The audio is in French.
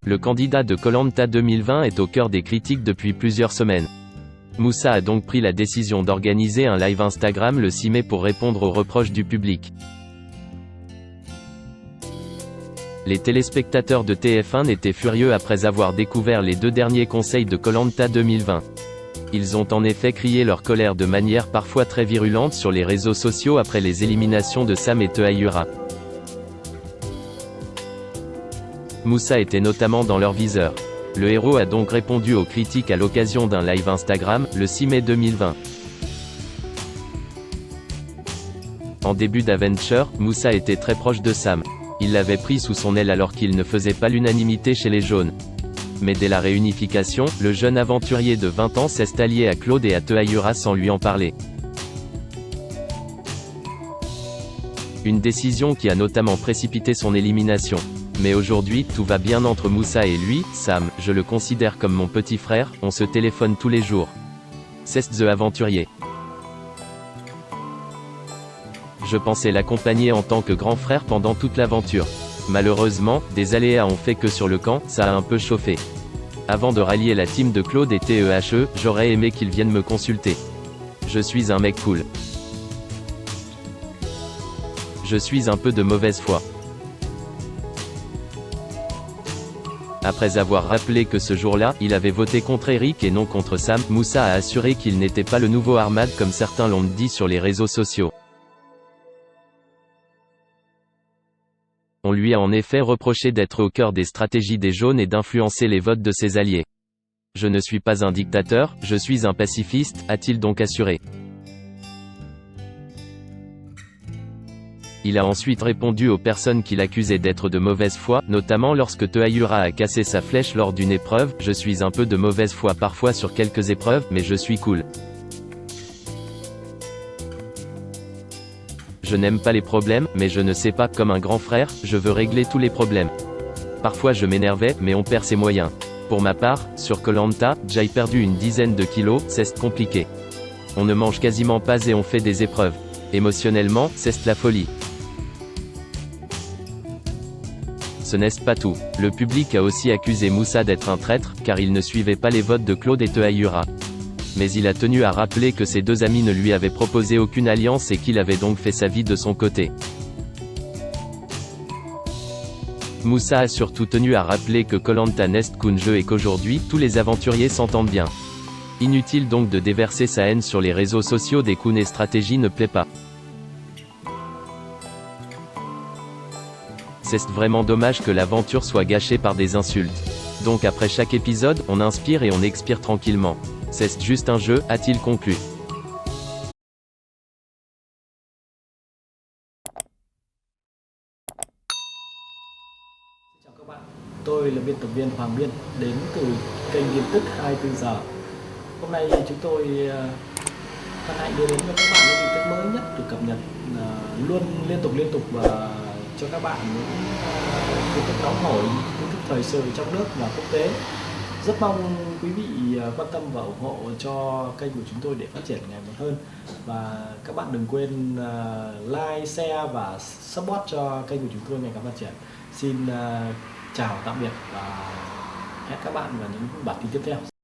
Le candidat de Koh Lanta 2020 est au cœur des critiques depuis plusieurs semaines. Moussa a donc pris la décision d'organiser un live Instagram le 6 mai pour répondre aux reproches du public. Les téléspectateurs de TF1 étaient furieux après avoir découvert les 2 derniers conseils de Koh Lanta 2020. Ils ont en effet crié leur colère de manière parfois très virulente sur les réseaux sociaux après les éliminations de Sam et Tehayura. Moussa était notamment dans leur viseur. Le héros a donc répondu aux critiques à l'occasion d'un live Instagram, le 6 mai 2020. En début d'aventure, Moussa était très proche de Sam. Il l'avait pris sous son aile alors qu'il ne faisait pas l'unanimité chez les jaunes. Mais dès la réunification, le jeune aventurier de 20 ans s'est allié à Claude et à Tehayura sans lui en parler. Une décision qui a notamment précipité son élimination. Mais aujourd'hui, tout va bien entre Moussa et lui. Sam, je le considère comme mon petit frère, on se téléphone tous les jours. C'est The Aventurier. Je pensais l'accompagner en tant que grand frère pendant toute l'aventure. Malheureusement, des aléas ont fait que sur le camp, ça a un peu chauffé. Avant de rallier la team de Claude et TEHE, j'aurais aimé qu'ils viennent me consulter. Je suis un mec cool. Je suis un peu de mauvaise foi. Après avoir rappelé que ce jour-là, il avait voté contre Eric et non contre Sam, Moussa a assuré qu'il n'était pas le nouveau Ahmad comme certains l'ont dit sur les réseaux sociaux. On lui a en effet reproché d'être au cœur des stratégies des jaunes et d'influencer les votes de ses alliés. Je ne suis pas un dictateur, je suis un pacifiste, a-t-il donc assuré. Il a ensuite répondu aux personnes qui l'accusaient d'être de mauvaise foi, notamment lorsque Tehayura a cassé sa flèche lors d'une épreuve. Je suis un peu de mauvaise foi parfois sur quelques épreuves, mais je suis cool. Je n'aime pas les problèmes, mais je ne sais pas, comme un grand frère, je veux régler tous les problèmes. Parfois je m'énervais, mais on perd ses moyens. Pour ma part, sur Koh Lanta, j'ai perdu une dizaine de kilos, c'est compliqué. On ne mange quasiment pas et on fait des épreuves. Émotionnellement, c'est la folie. Ce n'est pas tout. Le public a aussi accusé Moussa d'être un traître, car il ne suivait pas les votes de Claude et Tehayura. Mais il a tenu à rappeler que ses 2 amis ne lui avaient proposé aucune alliance et qu'il avait donc fait sa vie de son côté. Moussa a surtout tenu à rappeler que Koh Lanta n'est qu'un jeu et qu'aujourd'hui, tous les aventuriers s'entendent bien. Inutile donc de déverser sa haine sur les réseaux sociaux des coups et stratégie ne plaît pas. C'est vraiment dommage que l'aventure soit gâchée par des insultes. Donc après chaque épisode, on inspire et on expire tranquillement. C'est juste un jeu, a-t-il conclu. Chào các bạn, tôi là biên tập viên Hoàng Biên đến từ kênh tin tức 24 giờ. Hôm nay chúng tôi hân hạnh đưa đến cho các bạn những tin tức mới nhất được cập nhật luôn liên tục và cho các bạn những tin tức nóng hổi, tin tức thời sự trong nước và quốc tế. Rất mong quý vị quan tâm và ủng hộ cho kênh của chúng tôi để phát triển ngày một hơn. Và các bạn đừng quên like, share và support cho kênh của chúng tôi ngày càng phát triển. Xin chào tạm biệt và hẹn các bạn vào những bản tin tiếp theo.